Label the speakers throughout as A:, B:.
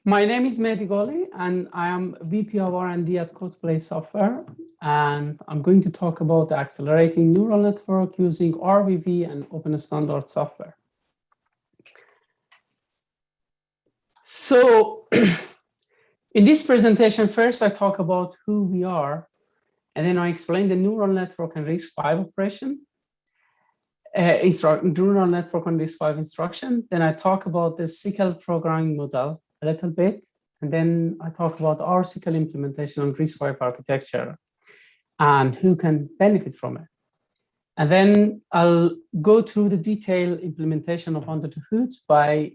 A: My name is Mehdi Goli, and I am VP of R&D at Codeplay Software. And I'm going to talk about accelerating neural network using RVV and open standard software. So in this presentation, first I talk about who we are, and then I explain the neural network and RISC-V operation, neural network and RISC-V instruction. Then I talk about the SYCL programming model a little bit, and then I talk about our SYCL implementation on RISC-V architecture and who can benefit from it. And then I'll go through the detailed implementation of under the hood by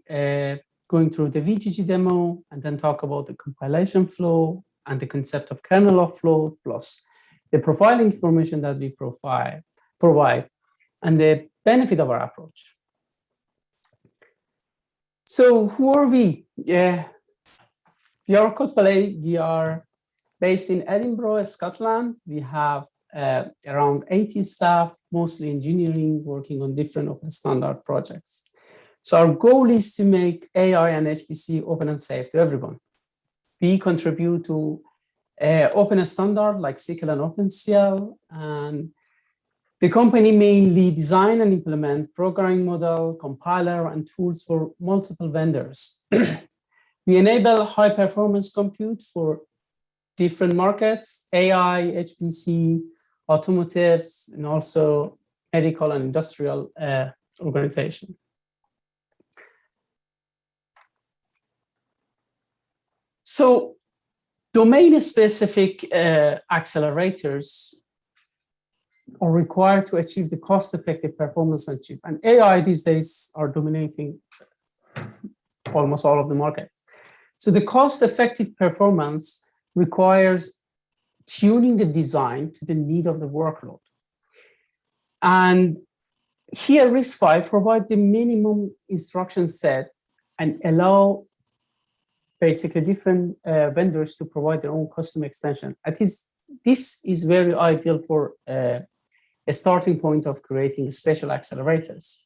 A: going through the VGG demo, and then talk about the compilation flow and the concept of kernel offload, plus the profiling information that we provide, and the benefit of our approach. So who are we? We are Codeplay. We are based in Edinburgh, Scotland. We have around 80 staff, mostly engineering, working on different open standard projects. So our goal is to make AI and HPC open and safe to everyone. We contribute to open standard like SYCL and OpenCL, and the company mainly design and implement programming model, compiler, and tools for multiple vendors. We enable high performance compute for different markets, AI, HPC, automotives, and also medical and industrial organization. So domain-specific accelerators are required to achieve the cost-effective performance on chip. And AI these days are dominating almost all of the markets. So the cost-effective performance requires tuning the design to the need of the workload. And here RISC-V provides the minimum instruction set and allow basically different vendors to provide their own custom extension. This is very ideal for a starting point of creating special accelerators.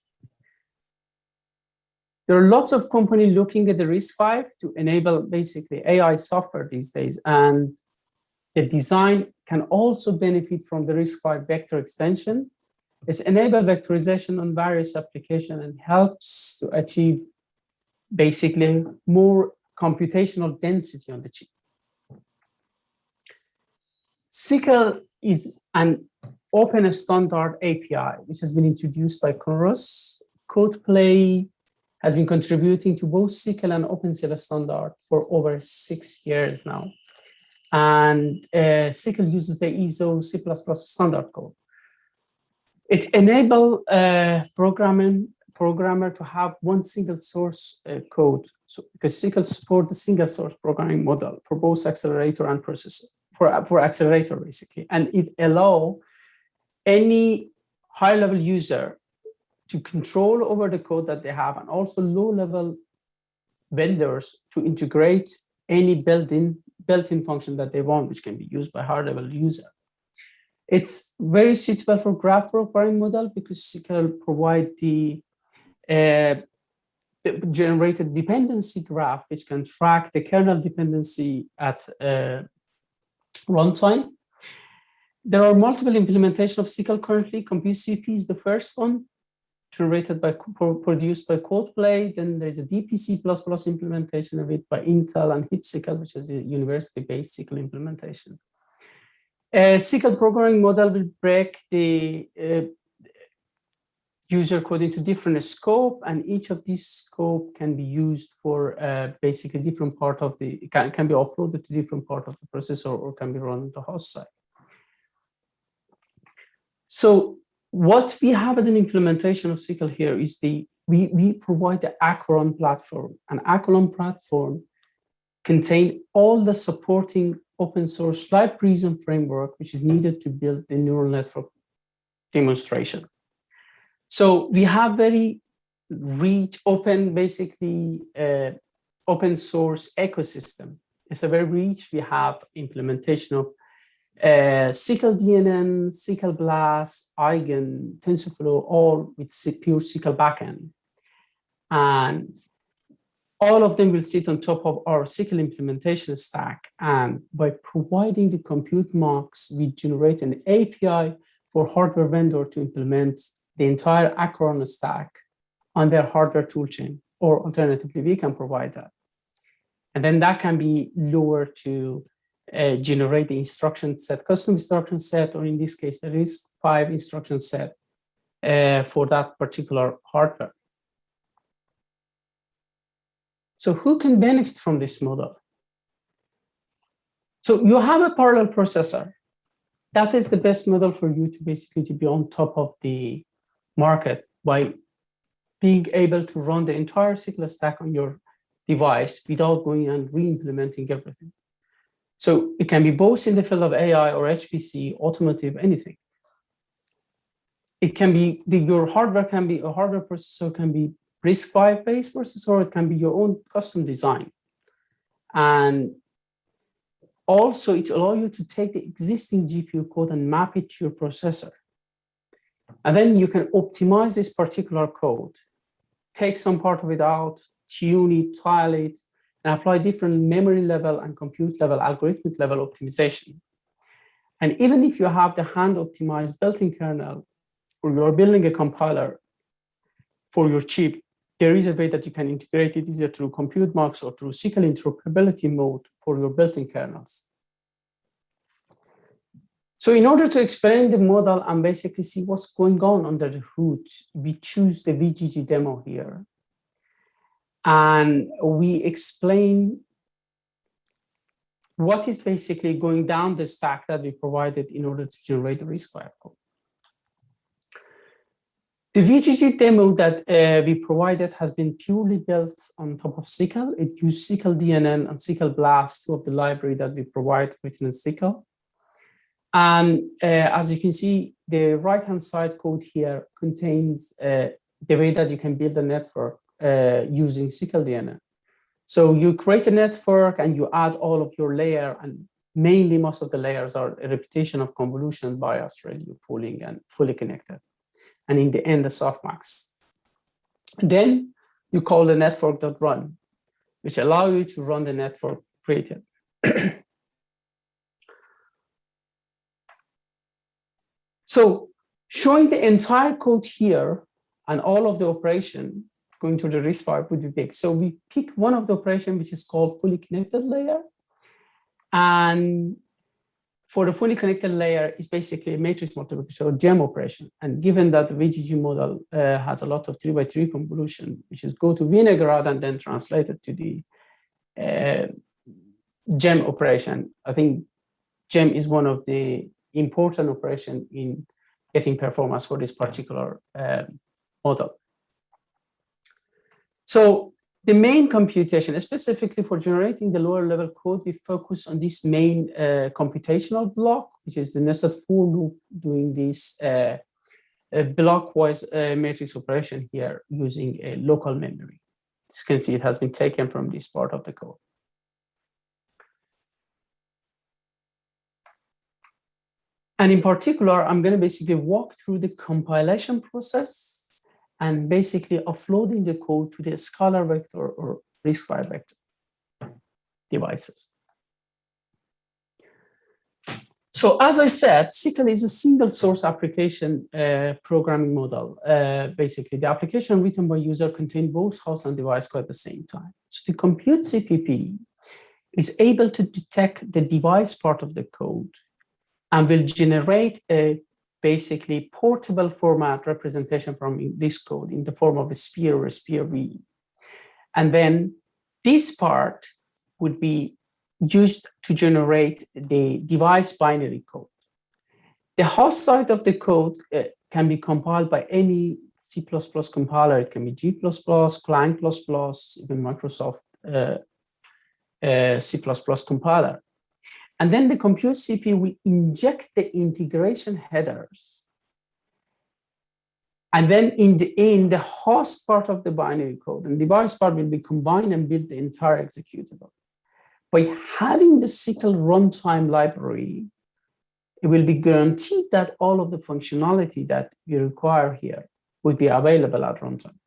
A: There are lots of companies looking at the RISC-V to enable basically AI software these days, and the design can also benefit from the RISC-V vector extension. It's enable vectorization on various applications and helps to achieve basically more computational density on the chip. SYCL is an open standard API, which has been introduced by Conros. Codeplay has been contributing to both SYCL and OpenCL standard for over 6 years now. And SYCL uses the ISO C++ standard code. It enables programmer to have one single source code, so because SYCL supports the single source programming model for both accelerator and processor, for accelerator basically, and it allows any high-level user to control over the code that they have, and also low-level vendors to integrate any built-in function that they want, which can be used by high-level user. It's very suitable for graph programming model because SYCL provides the generated dependency graph, which can track the kernel dependency at runtime. There are multiple implementations of SYCL currently. CompUCP is the first one, produced by Codeplay. Then there's a DPC++ implementation of it by Intel, and HipSYCL, which is a university-based SYCL implementation. SYCL programming model will break the user code into different scope, and each of these scope can be used for basically different part of the, can be offloaded to different part of the processor or can be run on the host side. So what we have as an implementation of SYCL here is we provide the Acheron platform. An Acheron platform contains all the supporting open source libraries and framework which is needed to build the neural network demonstration. So we have very rich, open, basically open source ecosystem. It's a very rich. We have implementation of SYCL-DNN, SYCL Blast, Eigen, TensorFlow, all with pure SYCL backend. And All of them will sit on top of our SYCL implementation stack. And by providing the compute mux, we generate an API for hardware vendor to implement the entire Acheron stack on their hardware toolchain, or alternatively, we can provide that. And then that can be lowered to generate the instruction set, custom instruction set, or in this case, the RISC-V instruction set for that particular hardware. So who can benefit from this model? So you have a parallel processor. That is the best model for you to basically to be on top of the market by being able to run the entire SYCL stack on your device without going and re-implementing everything. So it can be both in the field of AI or HPC, automotive, anything. It can be, your hardware can be, a hardware processor can be RISC-V based processor, it can be your own custom design. And also it allows you to take the existing GPU code and map it to your processor. And then you can optimize this particular code, take some part of it out, tune it, tile it, and apply different memory level and compute level, algorithmic level optimization. And even if you have the hand optimized built-in kernel, or you're building a compiler for your chip, there is a way that you can integrate it either through compute mux or through SYCL interoperability mode for your built-in kernels. So in order to explain the model and basically see what's going on under the hood, we choose the VGG demo here. And we explain what is basically going down the stack that we provided in order to generate the RISC-V code. The VGG demo that we provided has been purely built on top of SYCL. It used SYCL-DNN and SYCL-BLAST, two of the library that we provide written in SYCL. And as you can see, the right-hand side code here contains the way that you can build a network using SYCL-DNN. So you create a network and you add all of your layer, and mainly most of the layers are a repetition of convolution, bias, radio pooling, and fully connected. And in the end, the softmax. Then you call the network.run, which allows you to run the network created. So showing the entire code here and all of the operation going to the RISC-V would be big. So we pick one of the operation, which is called fully connected layer. And for the fully connected layer is basically a matrix multiplication or gem operation. And given that the VGG model has a lot of 3x3 convolution, which is go to Vinaigrad and then translate it to the gem operation. I think gem is one of the important operation in getting performance for this particular model. So the main computation, specifically for generating the lower level code, we focus on this main computational block, which is the nested for loop doing this blockwise matrix operation here using a local memory. As you can see, it has been taken from this part of the code. And in particular, I'm going to basically walk through the compilation process and basically offloading the code to the scalar vector or RISC-V vector devices. So as I said, SYCL is a single source application programming model. Basically, the application written by user contains both host and device code at the same time. So the compute CPP is able to detect the device part of the code and will generate a basically portable format representation from this code in the form of a sphere or a sphere V. And then this part would be used to generate the device binary code. The host side of the code can be compiled by any C++ compiler. It can be G++, Clang++, even Microsoft C++ compiler. And then the compute CPU will inject the integration headers. And then in the end, the host part of the binary code and device part will be combined and build the entire executable. By having the SYCL runtime library, it will be guaranteed that all of the functionality that you require here would be available at runtime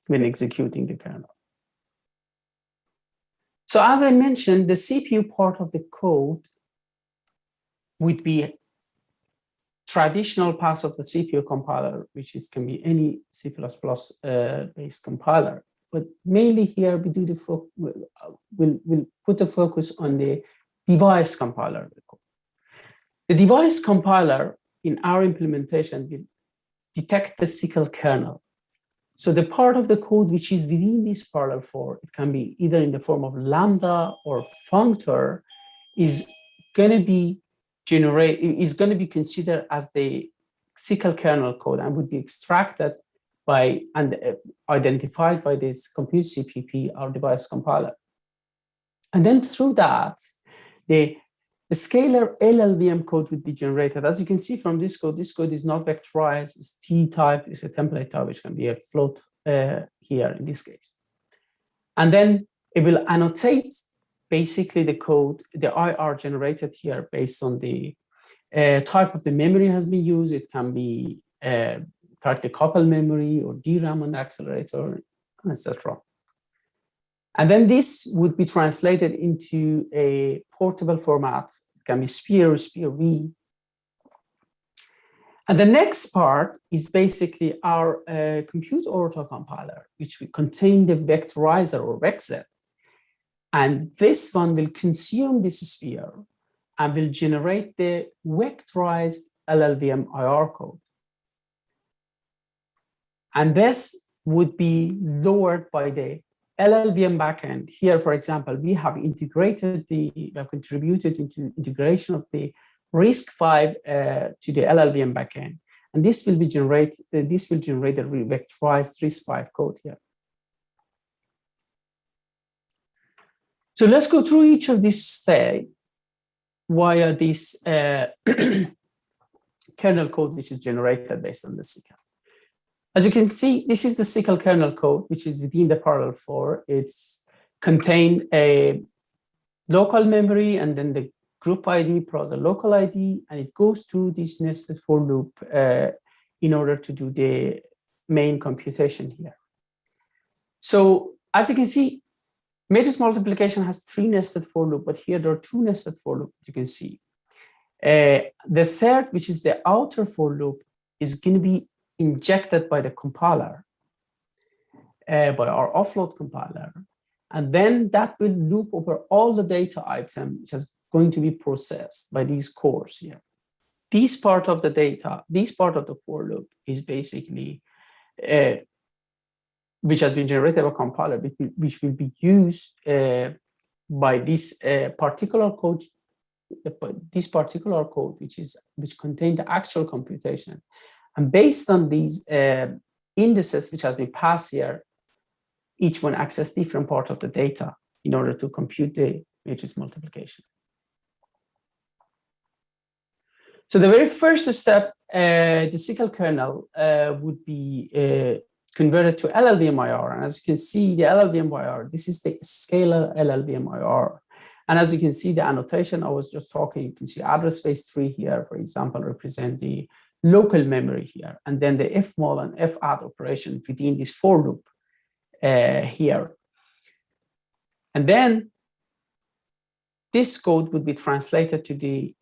A: when executing the kernel. So as I mentioned, the CPU part of the code would be traditional path of the CPU compiler, which can be any C++ based compiler. But mainly here we do we'll put the focus on the device compiler. The device compiler in our implementation will detect the SYCL kernel. So the part of the code which is within this parallel for, it can be either in the form of lambda or functor, is going to be considered as the SYCL kernel code and would be extracted by and identified by this compute CPP, our device compiler. And then through that, the scalar LLVM code would be generated. As you can see from this code is not vectorized, it's T-type, it's a template type, which can be a float here in this case. And then it will annotate basically the code, the IR generated here based on the type of the memory has been used. It can be tightly coupled memory or DRAM on the accelerator, etc. And then this would be translated into a portable format. It can be Spear, Spear-V. And the next part is basically our compute autocompiler, which will contain the vectorizer or VecZ. And this one will consume this Spear and will generate the vectorized LLVM IR code. And this would be lowered by the LLVM backend. Here, for example, we have contributed into integration of the RISC-V to the LLVM backend. And this will generate the vectorized RISC-V code here. So let's go through each of these steps via this kernel code, which is generated based on the SYCL. As you can see, this is the SYCL kernel code, which is within the parallel for. It's contained a local memory and then the group ID plus a local ID, and it goes through this nested for loop in order to do the main computation here. So as you can see, matrix multiplication has 3 nested for loop, but here there are 2 nested for loop, you can see. The third, which is the outer for loop, is going to be injected by the compiler, by our offload compiler. And then that will loop over all the data item, which is going to be processed by these cores here. This part of the data, this part of the for loop is basically, which has been generated by compiler, which will be used by this particular code, which contains the actual computation. And based on these indices which has been passed here, each one access different part of the data in order to compute the matrix multiplication. So the very first step, the SYCL kernel would be converted to LLVM IR. And as you can see, the LLVM IR, this is the scalar LLVM IR. And as you can see, the annotation I was just talking, you can see address space 3 here, for example, represent the local memory here, and then the fmol and fadd operation within this for loop here. And then this code would be translated to the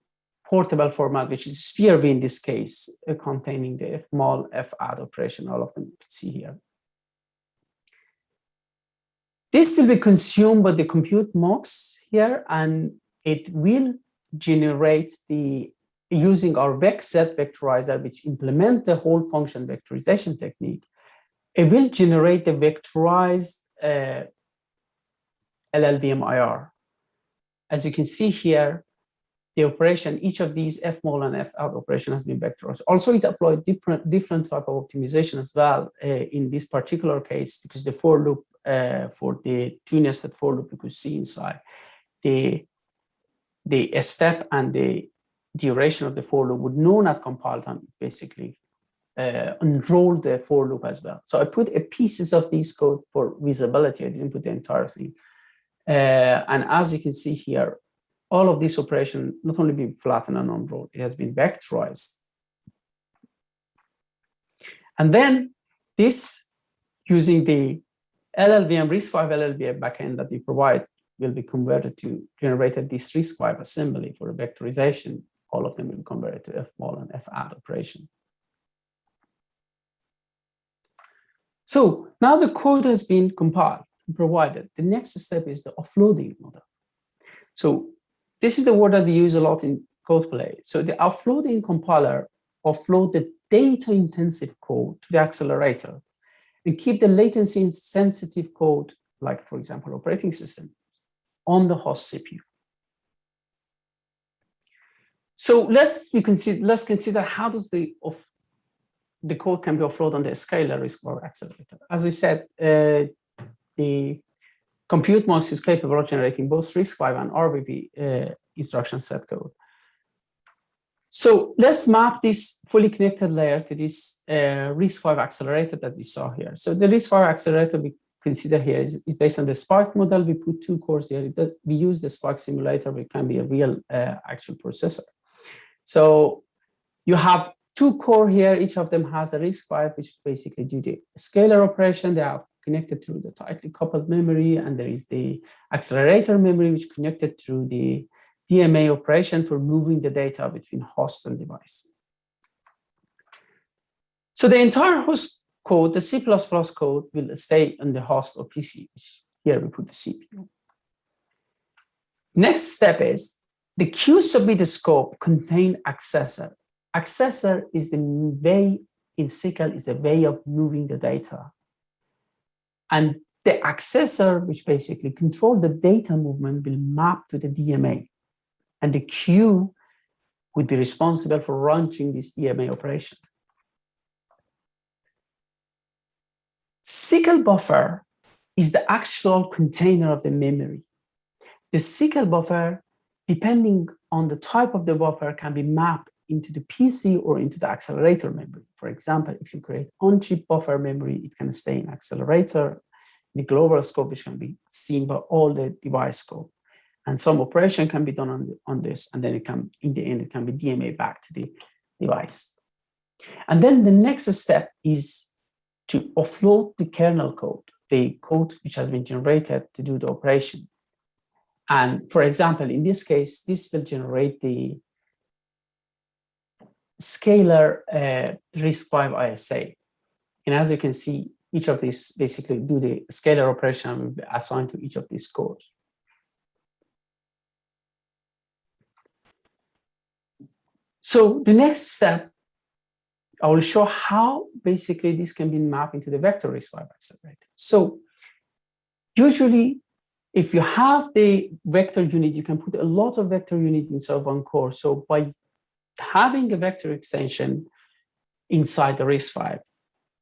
A: portable format, which is Spear-V in this case, containing the fmol, fadd operation, all of them you can see here. This will be consumed by the compute mux here, and it will generate using our VecZ vectorizer, which implement the whole function vectorization technique. It will generate the vectorized LLVM IR. As you can see here, the operation, each of these fmol and fadd operation has been vectorized. Also, it applied different type of optimization as well in this particular case, because the for loop for the 2 nested for loop, you could see inside the step and the duration of the for loop would know at compile time, basically unroll the for loop as well. So I put pieces of this code for visibility. I didn't put the entire thing. And as you can see here, all of this operation not only been flattened and unrolled, it has been vectorized. And then this, using the LLVM, RISC-V LLVM backend that we provide, will be converted to generated this RISC-V assembly for vectorization. All of them will be converted to fmol and fadd operation. So now the code has been compiled and provided. The next step is the offloading model. So this is the word that we use a lot in Codeplay. So the offloading compiler offload the data-intensive code to the accelerator and keep the latency-sensitive code, like for example, operating system, on the host CPU. So let's consider how does the code can be offloaded on the scalar RISC-V accelerator. As I said, the compute mux is capable of generating both RISC-V and RVV instruction set code. So let's map this fully connected layer to this RISC-V accelerator that we saw here. So the RISC-V accelerator we consider here is based on the Spark model. We put 2 cores here. We use the Spark simulator, which can be a real actual processor. So you have 2 cores here. Each of them has a RISC-V, which basically do the scalar operation. They are connected through the tightly coupled memory, and there is the accelerator memory, which connected through the DMA operation for moving the data between host and device. So the entire host code, the C++ code, will stay on the host or PC, which here we put the CPU. Next step is the queue submit scope contain accessor. Accessor is the way in SYCL is a way of moving the data. And the accessor, which basically control the data movement, will map to the DMA. And the queue would be responsible for launching this DMA operation. SYCL buffer is the actual container of the memory. The SYCL buffer, depending on the type of the buffer, can be mapped into the PC or into the accelerator memory. For example, if you create on-chip buffer memory, it can stay in accelerator, in the global scope, which can be seen by all the device scope. And some operation can be done on this, and then it can, in the end, it can be DMA back to the device. And then the next step is to offload the kernel code, the code which has been generated to do the operation. And for example, in this case, this will generate the scalar RISC-V ISA. And as you can see, each of these basically do the scalar operation will be assigned to each of these cores. So the next step, I will show how basically this can be mapped into the vector RISC-V accelerator. So usually, if you have the vector unit, you can put a lot of vector units inside one core. So by having a vector extension inside the RISC-V,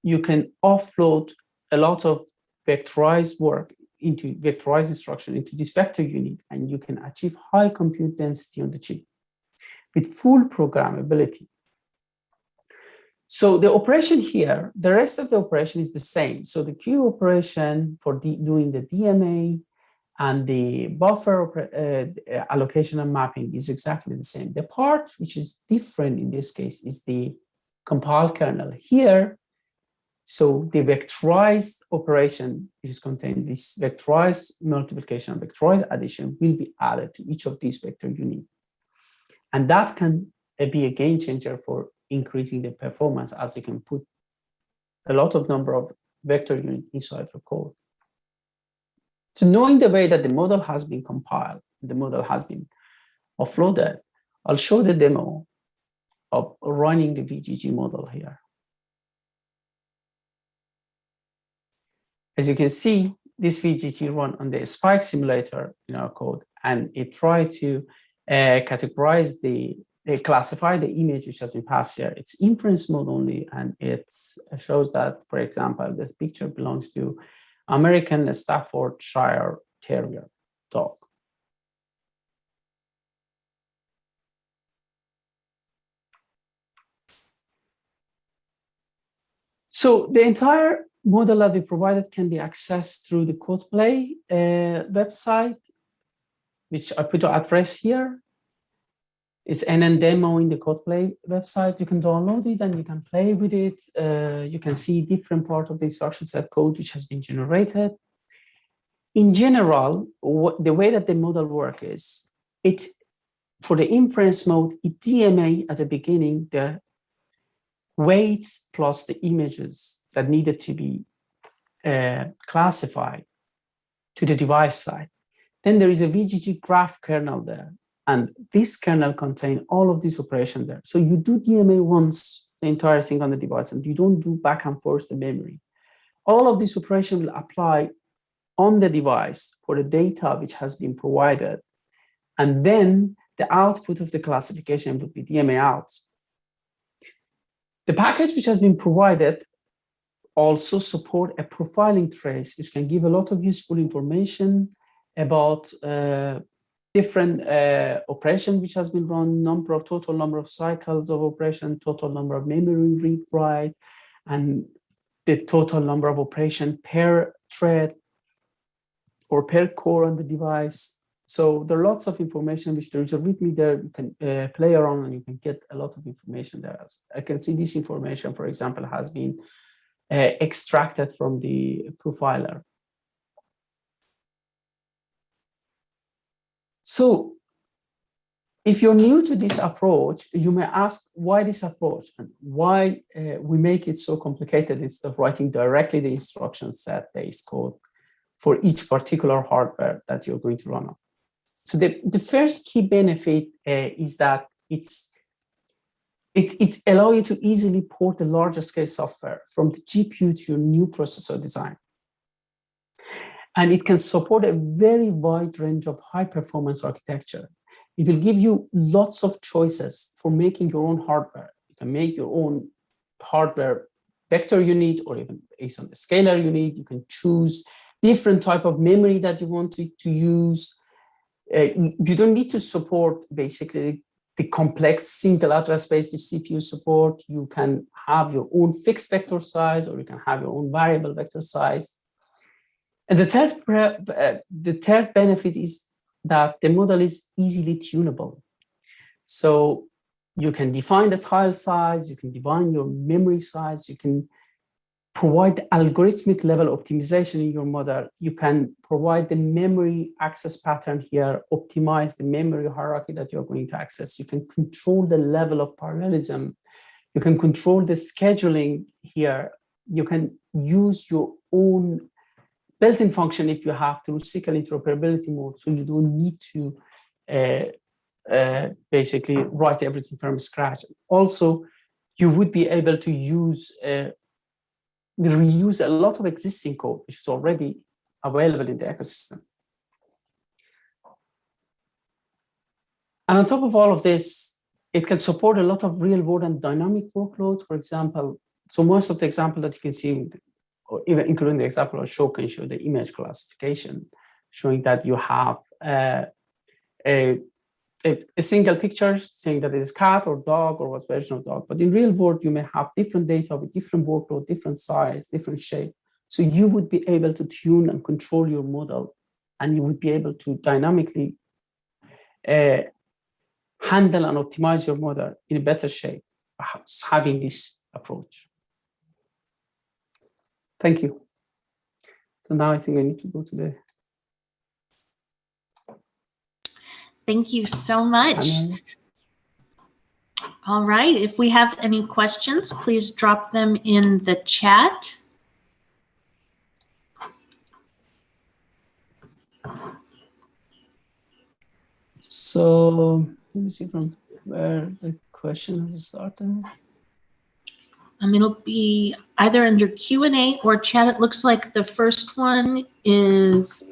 A: you can offload a lot of vectorized work into vectorized instruction into this vector unit, and you can achieve high compute density on the chip with full programmability. So the operation here, the rest of the operation is the same. So the queue operation for doing the DMA and the buffer allocation and mapping is exactly the same. The part which is different in this case is the compile kernel here. So the vectorized operation, which is contained this vectorized multiplication and vectorized addition, will be added to each of these vector units. And that can be a game changer for increasing the performance, as you can put a lot of number of vector units inside the code. So knowing the way that the model has been compiled, the model has been offloaded, I'll show the demo of running the VGG model here. As you can see, this VGG run on the Spike simulator in our code, and it tried to categorize classify the image which has been passed here. It's inference mode only, and it shows that, for example, this picture belongs to American Staffordshire Terrier dog. So the entire model that we provided can be accessed through the Codeplay website, which I put the address here. It's NN demo in the Codeplay website. You can download it and you can play with it. You can see different part of the instruction set code which has been generated. in general, the way that the model works is, for the inference mode, it DMA at the beginning the weights plus the images that needed to be classified to the device side. Then there is a VGG graph kernel there, and this kernel contains all of this operation there. So you do DMA once the entire thing on the device, and you don't do back and forth the memory. All of this operation will apply on the device for the data which has been provided, and then the output of the classification would be DMA out. The package which has been provided also support a profiling trace, which can give a lot of useful information about different operation which has been run, total number of cycles of operation, total number of memory read write, and the total number of operation per thread or per core on the device. So there are lots of information which there is a README there. You can play around and you can get a lot of information there. I can see this information, for example, has been extracted from the profiler. So if you're new to this approach, you may ask why this approach and why we make it so complicated instead of writing directly the instruction set based code for each particular hardware that you're going to run on. So the first key benefit is that it's allow you to easily port the larger scale software from the GPU to your new processor design. And it can support a very wide range of high performance architecture. It will give you lots of choices for making your own hardware. You can make your own hardware vector unit, or even based on the scalar unit. You can choose different type of memory that you want to use. You don't need to support basically the complex single address space which CPU support. You can have your own fixed vector size, or you can have your own variable vector size. And the third benefit is that the model is easily tunable. So you can define the tile size, you can define your memory size, you can provide algorithmic level optimization in your model. You can provide the memory access pattern here, optimize the memory hierarchy that you're going to access. You can control the level of parallelism. You can control the scheduling here. You can use your own built-in function if you have through SYCL interoperability mode, so you don't need to basically write everything from scratch. Also, you would be able to reuse a lot of existing code which is already available in the ecosystem. And on top of all of this, it can support a lot of real-world and dynamic workloads. For example, so most of the example that you can see, or even including the example of show, can show the image classification, showing that you have a single picture saying that it is cat or dog or what version of dog. But in real world, you may have different data with different workload, different size, different shape. So you would be able to tune and control your model, and you would be able to dynamically handle and optimize your model in a better shape, having this approach. Thank you. So now I think I need to go to the...
B: Thank you so much. All right, if we have any questions, please drop them in the chat.
A: So let me see from where the question has started.
B: It'll be either under Q&A or chat. It looks like the first one is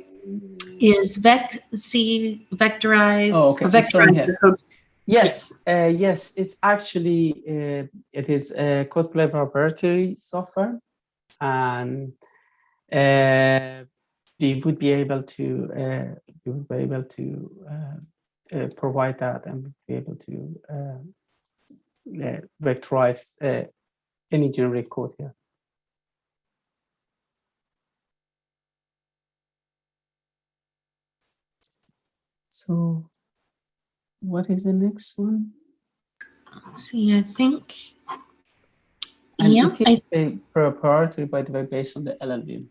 B: VEC vectorized?
A: Oh, okay.
B: Vectorized.
A: Yes, yes. It's actually it is a Codeplay proprietary software, and we would be able to provide that, and be able to vectorize any generic code here. So what is the next one?
B: Let's see, I think.
A: And
B: yeah,
A: it is a proprietary, by the way, based on the LLVM,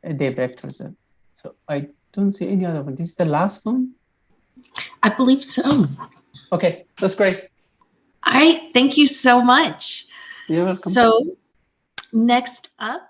A: the vectors. So I don't see any other one. This is the last one?
B: I believe so.
A: Okay, that's great.
B: All right, thank you so much.
A: You're welcome.
B: So next up,